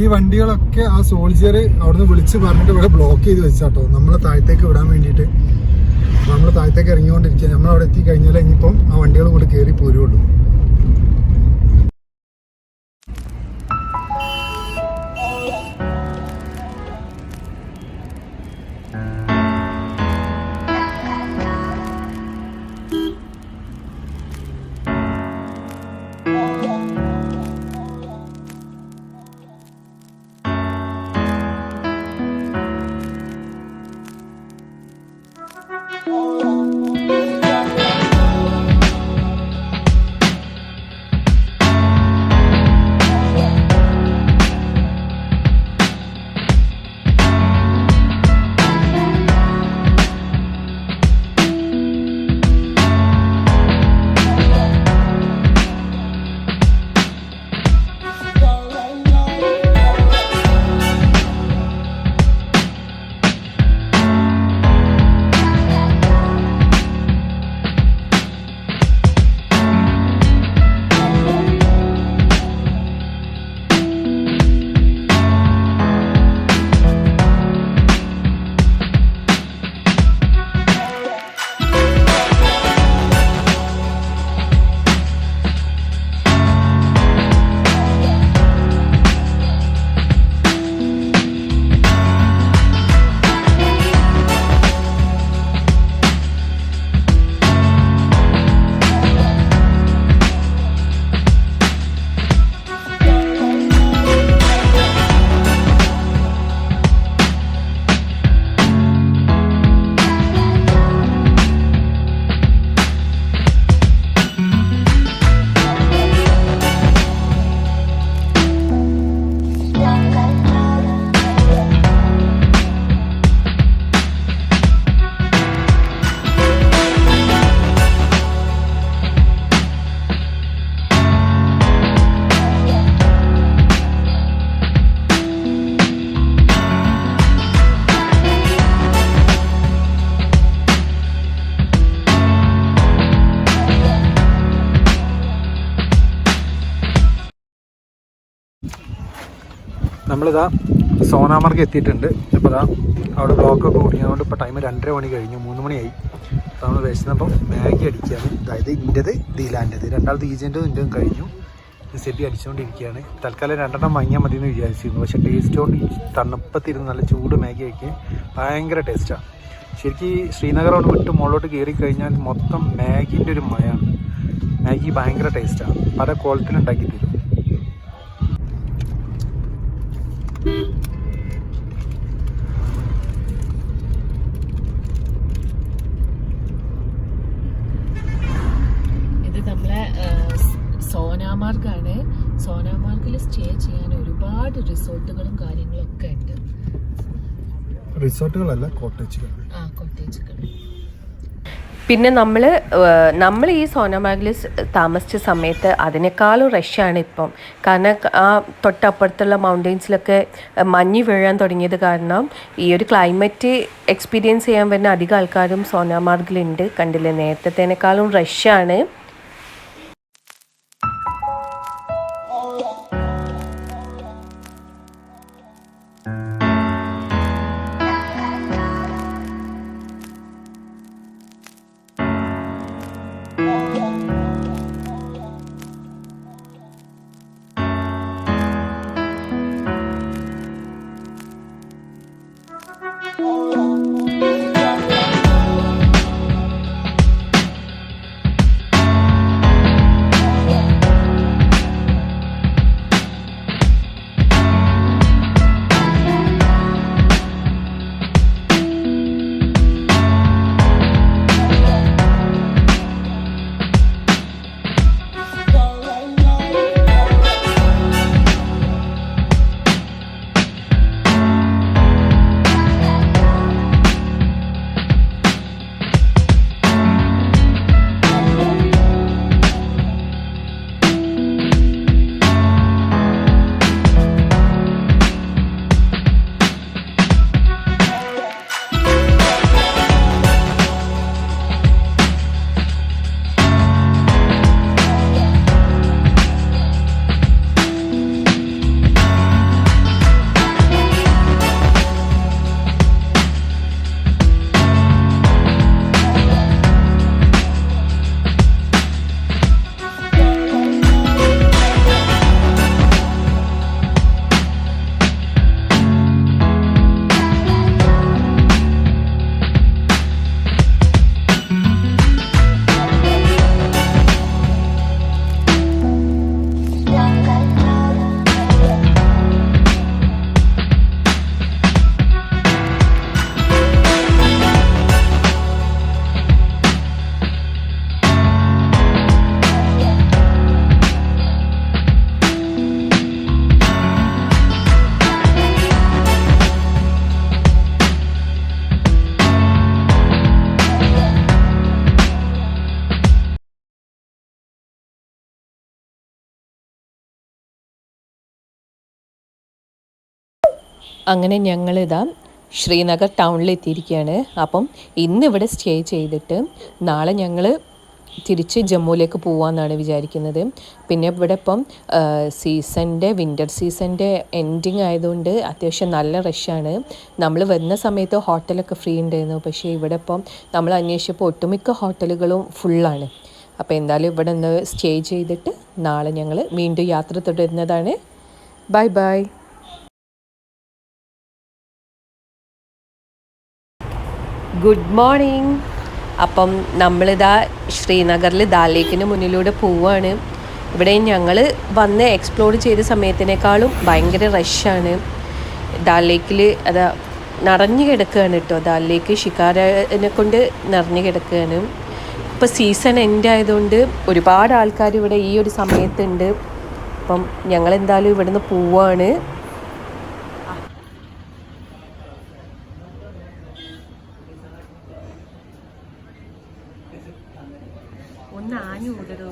ഈ വണ്ടികളൊക്കെ ആ സോൾജിയർ അവിടുന്ന് വിളിച്ച് പറഞ്ഞിട്ട് ഇവിടെ ബ്ലോക്ക് ചെയ്ത് വെച്ചാട്ടോ, നമ്മളെ താഴത്തേക്ക് വിടാൻ വേണ്ടിയിട്ട്. നമ്മൾ താഴത്തേക്ക് ഇറങ്ങിക്കൊണ്ടിരിക്കുക. നമ്മൾ അവിടെ എത്തി കഴിഞ്ഞാൽ ഇനിയിപ്പം ആ വണ്ടികൾ കൂടെ കയറി പോരുള്ളൂ. നമ്മളിതാ സോനാമാർഗ് എത്തിയിട്ടുണ്ട്. അപ്പോൾ ഇതാ അവിടെ ബ്ലോക്കൊക്കെ കുടുങ്ങിയതുകൊണ്ട് ഇപ്പോൾ ടൈം 2:30 മണി കഴിഞ്ഞു, 3 മണിയായി. അപ്പോൾ നമ്മൾ വിശന്നപ്പം മാഗി അടിക്കുകയാണ്. അതായത് ഇൻ്റെത് ദീലാൻ്റെത്, രണ്ടാമത് ഈജൻ്റെതും ഇൻ്റെതും കഴിഞ്ഞു. സെറ്റി അടിച്ചുകൊണ്ടിരിക്കുകയാണ്. തൽക്കാലം 2 വാങ്ങിയാൽ മതി എന്ന് വിചാരിച്ചിരുന്നു. പക്ഷേ ടേസ്റ്റ് കൊണ്ട് തണുപ്പത്തിരുന്ന് നല്ല ചൂട് മാഗി കഴിക്കാൻ ഭയങ്കര ടേസ്റ്റാണ്. ശരിക്കും ശ്രീനഗർ കൊണ്ട് വിട്ട് മുകളിലോട്ട് കയറി കഴിഞ്ഞാൽ മൊത്തം മാഗിൻ്റെ ഒരു മയാണ്. മാഗി ഭയങ്കര ടേസ്റ്റാണ്, പല ക്വാളിറ്റിയിൽ ഉണ്ടാക്കി തരും. ഇത് നമ്മളെ സോനാമാർഗാണ്. സോനാമാർഗിൽ സ്റ്റേ ചെയ്യാൻ ഒരുപാട് റിസോർട്ടുകളും കാര്യങ്ങളൊക്കെ ഉണ്ട്. റിസോർട്ടുകളല്ല, കോട്ടേജുകൾ. കോട്ടേജുകൾ. പിന്നെ നമ്മൾ ഈ സോനാമാർഗിൽ താമസിച്ച സമയത്ത് അതിനേക്കാളും റഷാണ് ഇപ്പം. കാരണം ആ തൊട്ടപ്പുറത്തുള്ള മൗണ്ടെയ്ൻസിലൊക്കെ മഞ്ഞ് വീഴാൻ തുടങ്ങിയത് കാരണം ഈ ഒരു ക്ലൈമറ്റ് എക്സ്പീരിയൻസ് ചെയ്യാൻ വരുന്ന അധികം ആൾക്കാരും സോനാമാർഗിലുണ്ട്. കണ്ടില്ലേ, നേരത്തേനേക്കാളും റഷാണ്. അങ്ങനെ ഞങ്ങളിതാ ശ്രീനഗർ ടൗണിൽ എത്തിയിരിക്കുകയാണ്. അപ്പം ഇന്നിവിടെ സ്റ്റേ ചെയ്തിട്ട് നാളെ ഞങ്ങൾ തിരിച്ച് ജമ്മുവിലേക്ക് പോകാമെന്നാണ് വിചാരിക്കുന്നത്. പിന്നെ ഇവിടെ ഇപ്പം വിൻ്റർ സീസണിൻ്റെ എൻഡിങ് ആയതുകൊണ്ട് അത്യാവശ്യം നല്ല റഷാണ്. നമ്മൾ വരുന്ന സമയത്ത് ഹോട്ടലൊക്കെ ഫ്രീ ഉണ്ടായിരുന്നു. പക്ഷേ ഇവിടെ ഇപ്പം നമ്മൾ അന്വേഷിച്ചപ്പോൾ ഒട്ടുമിക്ക ഹോട്ടലുകളും ഫുള്ളാണ്. അപ്പോൾ എന്തായാലും ഇവിടെ നിന്ന് സ്റ്റേ ചെയ്തിട്ട് നാളെ ഞങ്ങൾ വീണ്ടും യാത്ര തുടരുന്നതാണ്. Bye bye. Good morning. അപ്പം നമ്മളിതാ ശ്രീനഗറിൽ ദാൽ ലേക്കിന് മുന്നിലൂടെ പോവുകയാണ്. ഇവിടെ ഞങ്ങൾ വന്ന് എക്സ്പ്ലോർ ചെയ്ത സമയത്തിനേക്കാളും ഭയങ്കര റഷാണ്. ദാൽ ലേക്കിൽ അതാ നിറഞ്ഞു കിടക്കുകയാണ് കേട്ടോ. ദാൽ ലേക്ക് ഷിക്കാരനെ കൊണ്ട് നിറഞ്ഞു കിടക്കുകയാണ്. ഇപ്പോൾ സീസൺ എൻഡ് ആയതുകൊണ്ട് ഒരുപാട് ആൾക്കാർ ഇവിടെ ഈ ഒരു സമയത്തുണ്ട്. അപ്പം ഞങ്ങളെന്തായാലും ഇവിടെ നിന്ന് പോവുകയാണ്. ഒന്ന് ആഞ്ഞു കൂടരോ,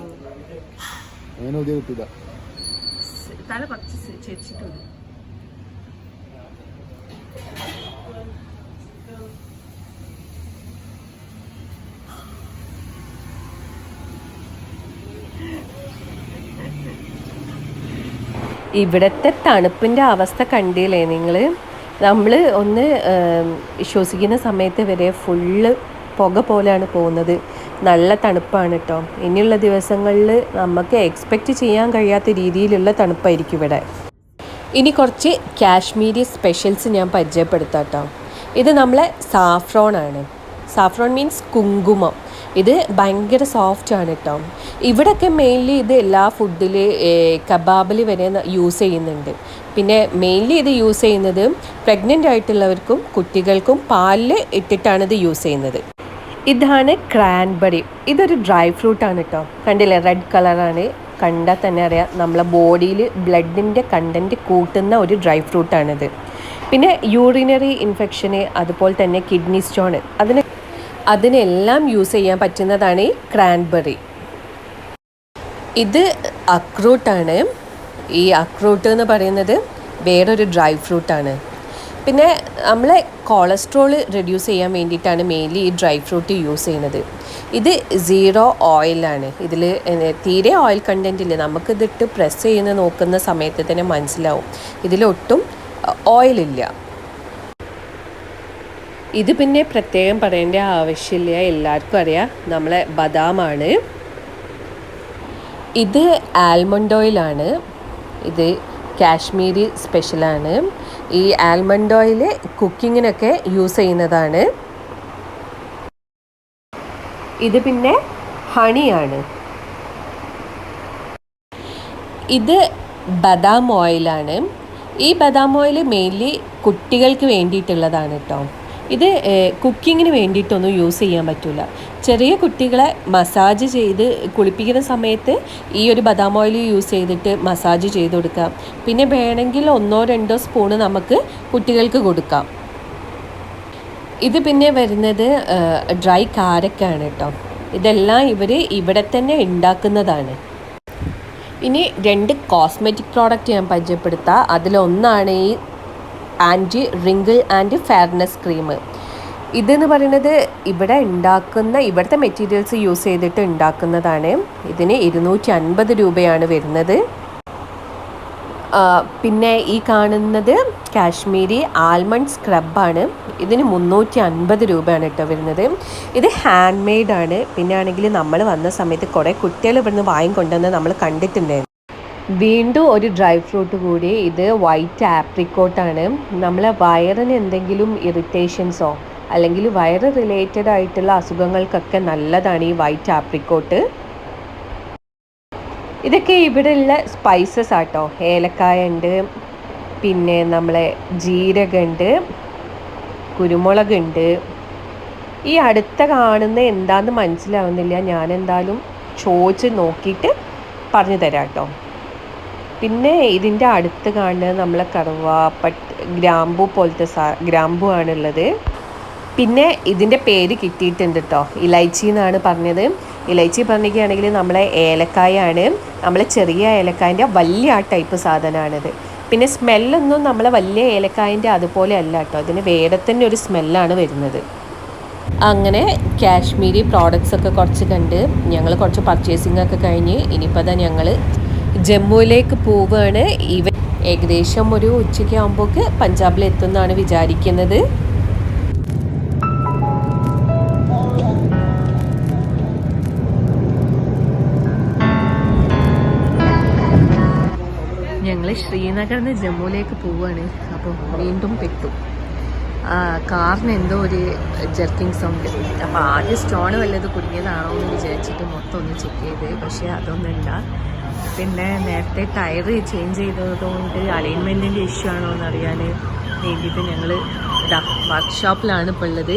തല കുറച്ച് ചെരിച്ചിട്ടുണ്ട്. ഇവിടുത്തെ തണുപ്പിൻ്റെ അവസ്ഥ കണ്ടില്ലേ നിങ്ങൾ? നമ്മൾ ഒന്ന് ശ്വസിക്കുന്ന സമയത്ത് വരെ ഫുള്ള് പുക പോലെയാണ് പോകുന്നത്. നല്ല തണുപ്പാണ് കേട്ടോ. ഇനിയുള്ള ദിവസങ്ങളിൽ നമുക്ക് എക്സ്പെക്റ്റ് ചെയ്യാൻ കഴിയാത്ത രീതിയിലുള്ള തണുപ്പായിരിക്കും ഇവിടെ. ഇനി കുറച്ച് കാശ്മീരി സ്പെഷ്യൽസ് ഞാൻ പരിചയപ്പെടുത്താം കേട്ടോ. ഇത് നമ്മളെ സാഫ്രോൺ ആണ്. സാഫ്രോൺ മീൻസ് കുങ്കുമം. ഇത് ഭയങ്കര സോഫ്റ്റാണ് കേട്ടോ. ഇവിടെയൊക്കെ മെയിൻലി ഇത് എല്ലാ ഫുഡിൽ കബാബിൽ വരെ യൂസ് ചെയ്യുന്നുണ്ട്. പിന്നെ മെയിൻലി ഇത് യൂസ് ചെയ്യുന്നത് പ്രഗ്നൻ്റ് ആയിട്ടുള്ളവർക്കും കുട്ടികൾക്കും പാലിൽ ഇട്ടിട്ടാണ് ഇത് യൂസ് ചെയ്യുന്നത്. ഇതാണ് ക്രാൻബെറി. ഇതൊരു ഡ്രൈ ഫ്രൂട്ടാണ് കേട്ടോ. കണ്ടില്ലേ, റെഡ് കളറാണ്. കണ്ടാൽ തന്നെ അറിയാം നമ്മളെ ബോഡിയിൽ ബ്ലഡിൻ്റെ കണ്ടൻറ്റ് കൂട്ടുന്ന ഒരു ഡ്രൈ ഫ്രൂട്ടാണിത്. പിന്നെ യൂറിനറി ഇൻഫെക്ഷന്, അതുപോലെ തന്നെ കിഡ്നി സ്റ്റോൺ, അതിനെല്ലാം യൂസ് ചെയ്യാൻ പറ്റുന്നതാണ് ഈ ക്രാൻബെറി. ഇത് അക്രൂട്ടാണ്. ഈ അക്രൂട്ട് എന്ന് പറയുന്നത് വേറൊരു ഡ്രൈ ഫ്രൂട്ടാണ്. പിന്നെ നമ്മളെ കൊളസ്ട്രോൾ റെഡ്യൂസ് ചെയ്യാൻ വേണ്ടിയിട്ടാണ് മെയിൻലി ഈ ഡ്രൈ ഫ്രൂട്ട് യൂസ് ചെയ്യുന്നത്. ഇത് 0 ഓയിലാണ്. ഇതിൽ തീരെ ഓയിൽ കണ്ടൻറ്റ് ഇല്ല. നമുക്കിതിട്ട് പ്രസ് ചെയ്യുന്ന നോക്കുന്ന സമയത്ത് തന്നെ മനസ്സിലാവും ഇതിലൊട്ടും ഓയിലില്ല. ഇത് പിന്നെ പ്രത്യേകം പറയേണ്ട ആവശ്യമില്ല, എല്ലാവർക്കും അറിയാം, നമ്മളെ ബദാമാണ്. ഇത് ആൽമണ്ട് ഓയിലാണ്. ഇത് കാശ്മീരി സ്പെഷ്യലാണ്. ഈ ആൽമണ്ട് ഓയിൽ കുക്കിങ്ങിനൊക്കെ യൂസ് ചെയ്യുന്നതാണ്. ഇത് പിന്നെ ഹണിയാണ്. ഇത് ബദാം ഓയിലാണ്. ഈ ബദാം ഓയിൽ മെയിൻലി കുട്ടികൾക്ക് വേണ്ടിയിട്ടുള്ളതാണ് കേട്ടോ. ഇത് കുക്കിങ്ങിന് വേണ്ടിയിട്ടൊന്നും യൂസ് ചെയ്യാൻ പറ്റില്ല. ചെറിയ കുട്ടികളെ മസാജ് ചെയ്ത് കുളിപ്പിക്കുന്ന സമയത്ത് ഈ ഒരു ബദാം ഓയിൽ യൂസ് ചെയ്തിട്ട് മസാജ് ചെയ്ത് കൊടുക്കാം. പിന്നെ വേണമെങ്കിൽ 1-2 സ്പൂണ് നമുക്ക് കുട്ടികൾക്ക് കൊടുക്കാം. ഇത് പിന്നെ വരുന്നത് ഡ്രൈ കാരക്കാണ് കേട്ടോ. ഇതെല്ലാം ഇവിടെ തന്നെ ഉണ്ടാക്കുന്നതാണ്. ഇനി 2 കോസ്മെറ്റിക് പ്രോഡക്റ്റ് ഞാൻ പരിചയപ്പെടുത്താം. അതിലൊന്നാണ് ഈ anti wrinkle and fairness cream. ഇതെന്ന് പറയുന്നത് ഇവിടുത്തെ മെറ്റീരിയൽസ് യൂസ് ചെയ്തിട്ട് ഉണ്ടാക്കുന്നതാണ്. ഇതിന് 250 രൂപയാണ് വരുന്നത്. പിന്നെ ഈ കാണുന്നത് കാശ്മീരി ആൽമണ്ട് സ്ക്രബാണ്. ഇതിന് 350 രൂപയാണ് കേട്ടോ വരുന്നത്. ഇത് ഹാൻഡ് മെയ്ഡാണ്. പിന്നെ ആണെങ്കിൽ നമ്മൾ വന്ന സമയത്ത് കുറേ കുട്ടികൾ ഇവിടുന്ന് വാങ്ങിക്കൊണ്ടുവന്ന് നമ്മൾ കണ്ടിട്ടുണ്ടായിരുന്നു. വീണ്ടും ഒരു ഡ്രൈ ഫ്രൂട്ട് കൂടി. ഇത് വൈറ്റ് ആപ്രിക്കോട്ടാണ്. നമ്മളെ വയറിന് എന്തെങ്കിലും ഇറിറ്റേഷൻസോ അല്ലെങ്കിൽ വയറ് റിലേറ്റഡ് ആയിട്ടുള്ള അസുഖങ്ങൾക്കൊക്കെ നല്ലതാണ് ഈ വൈറ്റ് ആപ്രിക്കോട്ട്. ഇതൊക്കെ ഇവിടെയുള്ള സ്പൈസസ് ആട്ടോ. ഏലക്കായ ഉണ്ട്, പിന്നെ നമ്മളെ ജീരകമുണ്ട്, കുരുമുളകുണ്ട്. ഈ അടുത്ത കാണുന്ന എന്താണെന്ന് മനസ്സിലാവുന്നില്ല. ഞാനെന്തായാലും ചോദിച്ച് നോക്കിയിട്ട് പറഞ്ഞു തരാം കേട്ടോ. പിന്നെ ഇതിൻ്റെ അടുത്ത് കാണുന്നത് നമ്മളെ ഗ്രാമ്പൂ പോലത്തെ ഗ്രാമ്പൂ ആണുള്ളത്. പിന്നെ ഇതിൻ്റെ പേര് കിട്ടിയിട്ടുണ്ട് കേട്ടോ, ഇലൈച്ചി എന്നാണ് പറഞ്ഞത്. ഇലൈച്ചി പറഞ്ഞിരിക്കുകയാണെങ്കിൽ നമ്മളെ ഏലക്കായാണ്. നമ്മളെ ചെറിയ ഏലക്കായൻ്റെ വലിയ ആ ടൈപ്പ് സാധനമാണിത്. പിന്നെ സ്മെല്ലൊന്നും നമ്മളെ വലിയ ഏലക്കായൻ്റെ അതുപോലെ അല്ല കേട്ടോ. ഇതിന് വേറെ തന്നെ ഒരു സ്മെല്ലാണ് വരുന്നത്. അങ്ങനെ കാശ്മീരി പ്രോഡക്റ്റ്സ് ഒക്കെ കുറച്ച് കണ്ട് ഞങ്ങൾ കുറച്ച് പർച്ചേസിംഗ് ഒക്കെ കഴിഞ്ഞ് ഇനിയിപ്പോൾ അതാ ഞങ്ങൾ ജമ്മുവിലേക്ക് പോവുകയാണ്. ഏകദേശം ഒരു ഉച്ചയ്ക്ക് ആകുമ്പോൾക്ക് പഞ്ചാബിലെത്തുമെന്നാണ് വിചാരിക്കുന്നത്. ഞങ്ങൾ ശ്രീനഗറിൽ നിന്ന് ജമ്മുവിലേക്ക് പോവുകയാണ്. അപ്പോൾ വീണ്ടും പെട്ടു. കാറിന് എന്തോ ഒരു ജർക്കിങ് സൗണ്ട്. അപ്പോൾ ആദ്യം സ്റ്റോൺ വല്ലത് കുടുങ്ങിയതാണോ എന്ന് വിചാരിച്ചിട്ട് മൊത്തം ഒന്ന് ചെക്ക് ചെയ്ത്, പക്ഷേ അതൊന്നുമില്ല. പിന്നെ നേരത്തെ ടയർ ചേഞ്ച് ചെയ്തതുകൊണ്ട് അലൈൻമെൻറ്റിൻ്റെ ഇഷ്യൂ ആണോ എന്ന് അറിയാൻ വേണ്ടിയിട്ട് ഞങ്ങൾ വർക്ക്ഷോപ്പിലാണ് ഇപ്പോൾ ഉള്ളത്.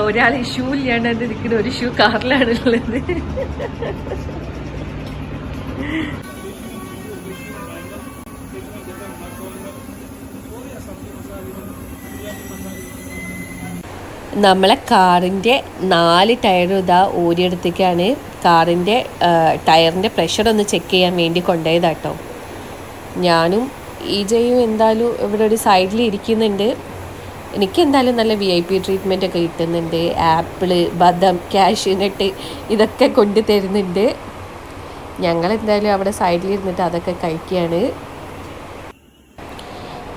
ഒരാൾ ഷൂ ഇല്ലാണ്ട് നിൽക്കുന്ന ഒരു ഷൂ കാറിലാണുള്ളത്. നമ്മളെ കാറിൻ്റെ 4 ടയറും ഇതാ ഊരിയെടുത്തേക്കാണ്. കാറിൻ്റെ ടയറിൻ്റെ പ്രഷർ ഒന്ന് ചെക്ക് ചെയ്യാൻ വേണ്ടി കൊണ്ടുപോയതാട്ടോ. ഞാനും ഈജയും എന്തായാലും ഇവിടെ ഒരു സൈഡിൽ ഇരിക്കുന്നുണ്ട്. എനിക്ക് എന്തായാലും നല്ല VIP ട്രീറ്റ്മെൻ്റ് ഒക്കെ കിട്ടുന്നുണ്ട്. ആപ്പിള്, ബദാം, കാഷ്യൂനട്ട് ഇതൊക്കെ കൊണ്ടു തരുന്നുണ്ട്. ഞങ്ങളെന്തായാലും അവിടെ സൈഡിലിരുന്നിട്ട് അതൊക്കെ കഴിക്കുകയാണ്.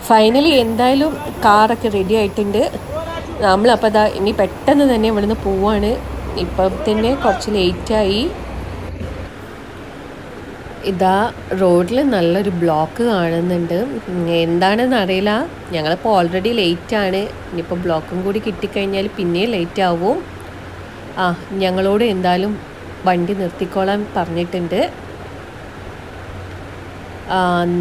ഫൈനലി എന്തായാലും കാറൊക്കെ റെഡി ആയിട്ടുണ്ട്. നമ്മളപ്പോൾ അതാ ഇനി പെട്ടെന്ന് തന്നെ ഇവിടുന്ന് പോവാണ്. ഇപ്പം തന്നെ കുറച്ച് ലേറ്റായി. ഇതാ റോഡിൽ നല്ലൊരു ബ്ലോക്ക് കാണുന്നുണ്ട്. എന്താണെന്ന് അറിയില്ല. ഞങ്ങളിപ്പോൾ ഓൾറെഡി ലേറ്റാണ്. ഇനിയിപ്പോൾ ബ്ലോക്കും കൂടി കിട്ടിക്കഴിഞ്ഞാൽ പിന്നെയും ലേറ്റ് ആവും. ഞങ്ങളോട് എന്തായാലും വണ്ടി നിർത്തിക്കോളാൻ പറഞ്ഞിട്ടുണ്ട്.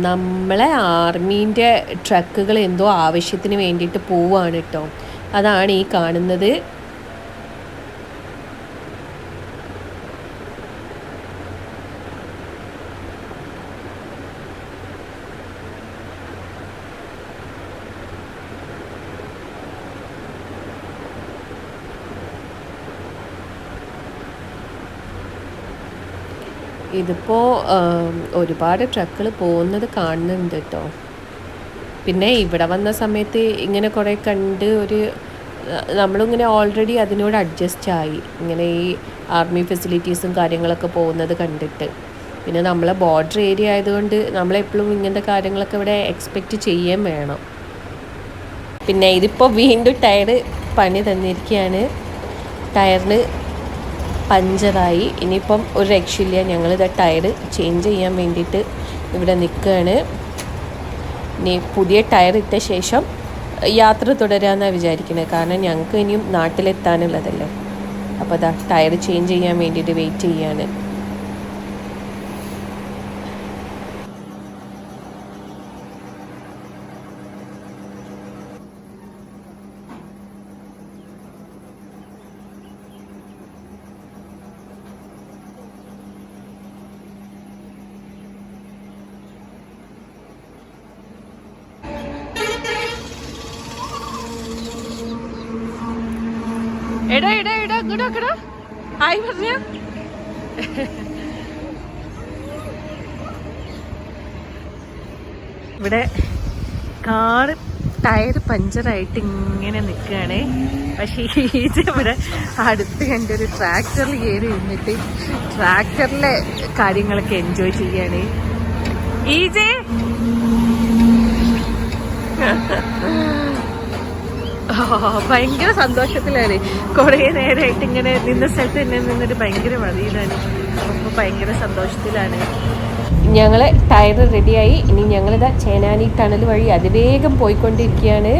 നമ്മളെ ആർമീൻ്റെ ട്രക്കുകൾ എന്തോ ആവശ്യത്തിന് വേണ്ടിയിട്ട് പോവുകയാണ് കേട്ടോ. അതാണ് ഈ കാണുന്നത്. ഇതിപ്പോൾ ഒരുപാട് ട്രക്കുകൾ പോകുന്നത് കാണുന്നുണ്ട് കേട്ടോ. പിന്നെ ഇവിടെ വന്ന സമയത്ത് ഇങ്ങനെ കുറേ കണ്ട് നമ്മളിങ്ങനെ ഓൾറെഡി അതിനോട് അഡ്ജസ്റ്റ് ആയി. ഇങ്ങനെ ഈ ആർമി ഫെസിലിറ്റീസും കാര്യങ്ങളൊക്കെ പോകുന്നത് കണ്ടിട്ട്. പിന്നെ നമ്മളെ ബോർഡർ ഏരിയ ആയതുകൊണ്ട് നമ്മളെപ്പോഴും ഇങ്ങനത്തെ കാര്യങ്ങളൊക്കെ ഇവിടെ എക്സ്പെക്റ്റ് ചെയ്യാൻ വേണം. പിന്നെ ഇതിപ്പോൾ വീണ്ടും ടയർ പണി തന്നിരിക്കുകയാണ്. ടയറിന് പഞ്ചറായി. ഇനിയിപ്പം ഒരു രക്ഷയില്ല. ഞങ്ങളിത് ടയർ ചേഞ്ച് ചെയ്യാൻ വേണ്ടിയിട്ട് ഇവിടെ നിൽക്കുകയാണ്. ഇനി പുതിയ ടയർ ഇട്ട ശേഷം യാത്ര തുടരാമെന്നാണ് വിചാരിക്കുന്നത്. കാരണം ഞങ്ങൾക്ക് ഇനിയും നാട്ടിലെത്താനുള്ളതല്ലേ. അപ്പോൾ അതാ ടയർ ചേഞ്ച് ചെയ്യാൻ വേണ്ടിയിട്ട് വെയിറ്റ് ചെയ്യാണ്. എടാ ഇങ്ങോട്ടാക്കടാ. ഹായ് പറഞ്ഞ. ഇവിടെ കാറ് ടയർ പഞ്ചറായിട്ട് ഇങ്ങനെ നിൽക്കുകയാണ്. പക്ഷേ ഇവിടെ അടുത്ത് കണ്ടൊരു ട്രാക്ടറിൽ കയറി ഇരുന്നിട്ട് ട്രാക്ടറിലെ കാര്യങ്ങളൊക്കെ എൻജോയ് ചെയ്യാണ്. ഈജേ ഭയങ്കര സന്തോഷത്തിലാണ്. കുറേ നേരമായിട്ട് ഇങ്ങനെ നിന്ന സ്ഥലത്ത് തന്നെ നിന്നിട്ട് ഭയങ്കര മതിയിലാണ്. അപ്പോൾ ഭയങ്കര സന്തോഷത്തിലാണ്. ഞങ്ങൾ ടയർ റെഡിയായി. ഇനി ഞങ്ങളിതാ ചേനാനി ടണൽ വഴി അതിവേഗം പോയിക്കൊണ്ടിരിക്കുകയാണ്.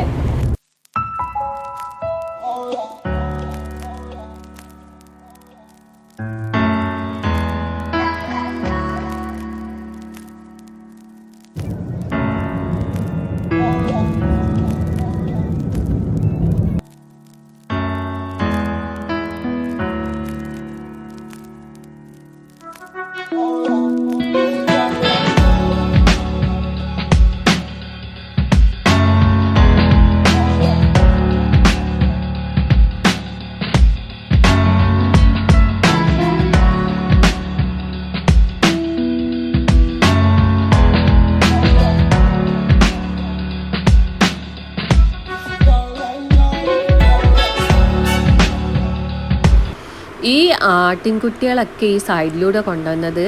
ഈ ആട്ടിൻകുട്ടികളൊക്കെ ഈ സൈഡിലൂടെ കൊണ്ടുവന്നത്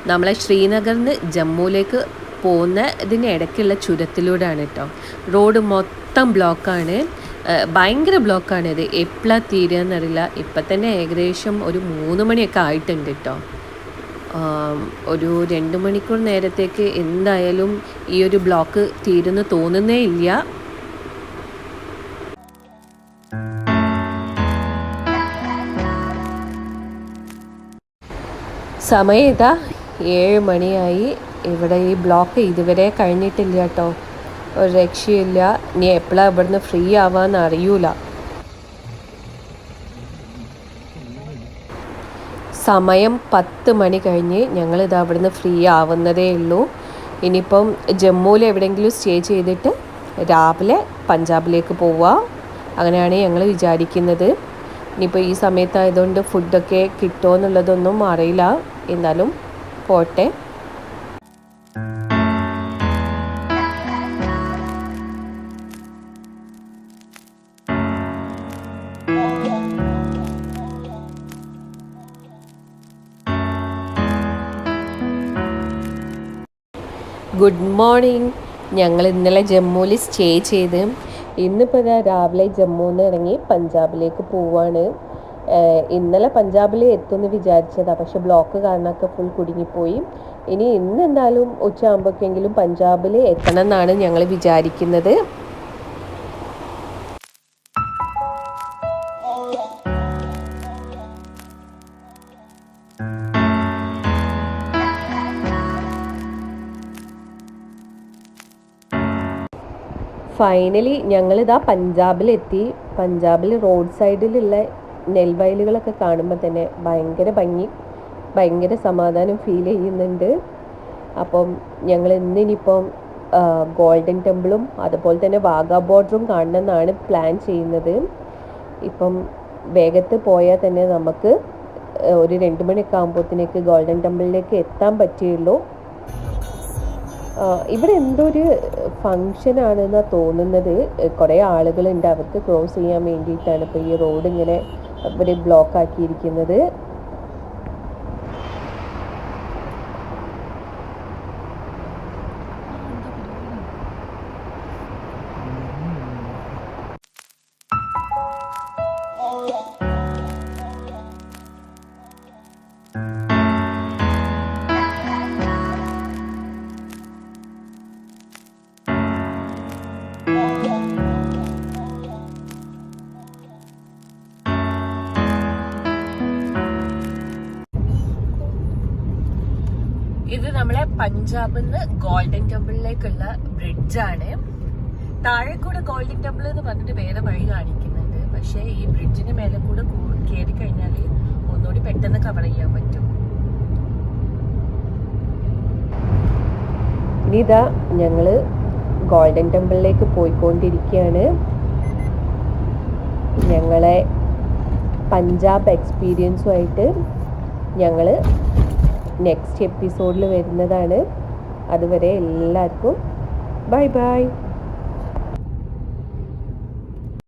നമ്മളെ ശ്രീനഗറിൽ നിന്ന് ജമ്മുവിലേക്ക് പോകുന്ന ഇതിനിടയ്ക്കുള്ള ചുരത്തിലൂടെയാണ് കേട്ടോ. റോഡ് മൊത്തം ബ്ലോക്കാണ്. ഭയങ്കര ബ്ലോക്കാണിത്. എപ്പോഴാണ് തീരുകയെന്നറിയില്ല. ഇപ്പം തന്നെ ഏകദേശം ഒരു 3 മണിയൊക്കെ ആയിട്ടുണ്ട് കേട്ടോ. ഒരു 2 മണിക്കൂർ നേരത്തേക്ക് എന്തായാലും ഈ ഒരു ബ്ലോക്ക് തീരുന്നു തോന്നുന്നേ ഇല്ല. സമയം ഇതാ 7 മണിയായി. ഇവിടെ ഈ ബ്ലോക്ക് ഇതുവരെ കഴിഞ്ഞിട്ടില്ല കേട്ടോ. ഒരു രക്ഷയില്ല. ഇനി എപ്പോഴാണ് ഇവിടുന്ന് ഫ്രീ ആവാന്ന് അറിയൂല. സമയം 10 മണി കഴിഞ്ഞ് ഞങ്ങളിത് അവിടുന്ന് ഫ്രീ ആവുന്നതേ ഉള്ളൂ. ഇനിയിപ്പം ജമ്മുവിൽ എവിടെയെങ്കിലും സ്റ്റേ ചെയ്തിട്ട് രാവിലെ പഞ്ചാബിലേക്ക് പോവുക. അങ്ങനെയാണ് ഞങ്ങൾ വിചാരിക്കുന്നത്. ഇനിയിപ്പോൾ ഈ സമയത്തായതുകൊണ്ട് ഫുഡൊക്കെ കിട്ടുമോ എന്നുള്ളതൊന്നും അറിയില്ല. എന്നാലും പോട്ടെ. Good morning. ഞങ്ങൾ ഇന്നലെ ജമ്മുവിൽ സ്റ്റേ ചെയ്ത് ഇന്നിപ്പോൾ രാവിലെ ജമ്മുവിൽ നിന്ന് ഇറങ്ങി പഞ്ചാബിലേക്ക് പോവാണ്. ഇന്നലെ പഞ്ചാബിൽ എത്തുമെന്ന് വിചാരിച്ചതാണ്, പക്ഷെ ബ്ലോക്ക് കാരണമൊക്കെ ഫുൾ കുടുങ്ങിപ്പോയി. ഇനി ഇന്ന് എന്തായാലും ഉച്ചയാകുമ്പോഴേക്കെങ്കിലും പഞ്ചാബിൽ എത്തണം എന്നാണ് ഞങ്ങൾ വിചാരിക്കുന്നത്. ഫൈനലി ഞങ്ങളിതാ പഞ്ചാബിലെത്തി. പഞ്ചാബിൽ റോഡ് സൈഡിലുള്ള നെൽവയലുകളൊക്കെ കാണുമ്പോൾ തന്നെ ഭയങ്കര ഭംഗി, ഭയങ്കര സമാധാനം ഫീൽ ചെയ്യുന്നുണ്ട്. അപ്പം ഞങ്ങൾ ഇന്നിനിപ്പം ഗോൾഡൻ ടെമ്പിളും അതുപോലെ തന്നെ വാഗാ ബോർഡറും കാണണമെന്നാണ് പ്ലാൻ ചെയ്യുന്നത്. ഇപ്പം വേഗത്ത് പോയാൽ തന്നെ നമുക്ക് ഒരു 2 മണിയൊക്കെ ആകുമ്പോഴത്തേക്ക് ഗോൾഡൻ ടെമ്പിളിലേക്ക് എത്താൻ പറ്റുള്ളൂ. ഇവിടെ എന്തോ ഒരു ഫങ്ഷനാണെന്നാണ് തോന്നുന്നത്. കുറേ ആളുകളുണ്ട്, അവർക്ക് ക്രോസ് ചെയ്യാൻ വേണ്ടിയിട്ടാണ് ഇപ്പോൾ ഈ റോഡ് ഇങ്ങനെ ഇവിടെ ബ്ലോക്ക് ആക്കിയിരിക്കുന്നത്. ഇത് നമ്മളെ പഞ്ചാബിൽ നിന്ന് ഗോൾഡൻ ടെമ്പിളിലേക്കുള്ള ബ്രിഡ്ജാണ്. താഴെ കൂടെ ഗോൾഡൻ ടെമ്പിൾ എന്ന് പറഞ്ഞിട്ട് വേറെ വഴി കാണിക്കുന്നുണ്ട്. പക്ഷേ ഈ ബ്രിഡ്ജിന് മേലെ കൂടെ കയറി കഴിഞ്ഞാൽ ഒന്നുകൂടി പെട്ടെന്ന് കവർ ചെയ്യാൻ പറ്റും. ഇനി ഇതാ ഞങ്ങള് ഗോൾഡൻ ടെമ്പിളിലേക്ക് പോയിക്കൊണ്ടിരിക്കുകയാണ്. ഞങ്ങളെ പഞ്ചാബ് എക്സ്പീരിയൻസുമായിട്ട് ഞങ്ങൾ നെക്സ്റ്റ് എപ്പിസോഡിൽ വരുന്നതാണ്. അതുവരെ എല്ലാവർക്കും ബൈ ബൈ.